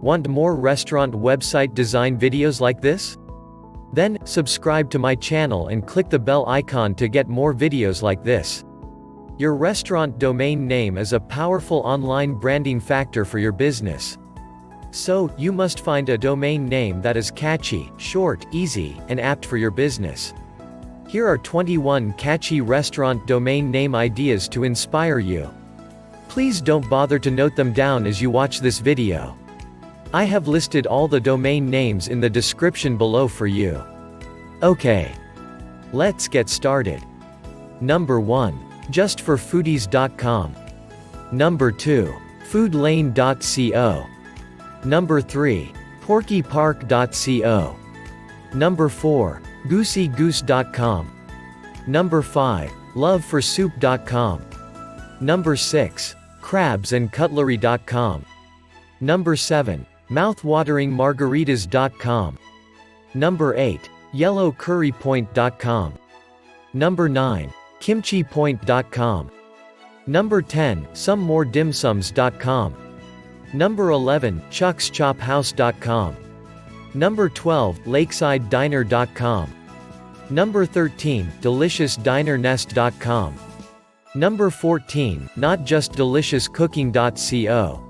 Want more restaurant website design videos like this? Then, subscribe to my channel and click the bell icon to get more videos like this. Your restaurant domain name is a powerful online branding factor for your business. So, you must find a domain name that is catchy, short, easy, and apt for your business. Here are 21 catchy restaurant domain name ideas to inspire you. Please don't bother to note them down as you watch this video. I have listed all the domain names in the description below for you. Okay. Let's get started. Number 1. JustForFoodies.com. Number 2. FoodLane.co. Number 3. PorkyPark.co. Number 4. GooseyGoose.com. Number 5. LoveForSoup.com. Number 6. CrabsAndCutlery.com. Number 7. MouthWateringMargaritas.com. Number 8. YellowCurryPoint.com. Number 9. KimchiPoint.com. Number 10. SomeMoreDimsums.com. Number 11. ChucksChop.house.com. Number 12. LakesideDiner.com. Number 13. DeliciousDiner.rest.com. Number 14. NotJustDelicious.cooking.co.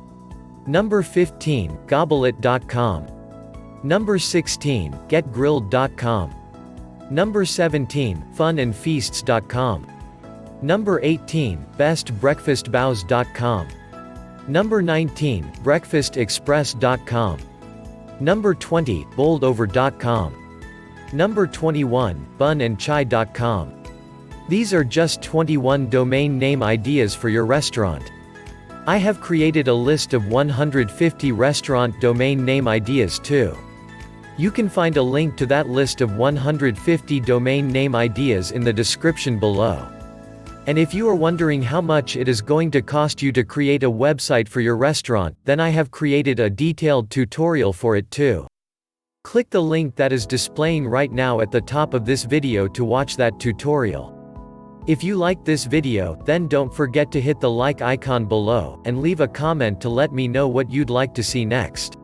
Number 15. GobbleIt.com. Number 16. GetGrilled.com. Number 17. FunAndFeasts.com. Number 18. BestBreakfastBows.com. Number 19. BreakfastExpress.com. Number 20. BoldOver.com. Number 21. BunAndChai.com. These are just 21 domain name ideas for your restaurant. I have created a list of 150 restaurant domain name ideas too. You can find a link to that list of 150 domain name ideas in the description below. And if you are wondering how much it is going to cost you to create a website for your restaurant, then I have created a detailed tutorial for it too. Click the link that is displaying right now at the top of this video to watch that tutorial. If you liked this video, then don't forget to hit the like icon below, and leave a comment to let me know what you'd like to see next.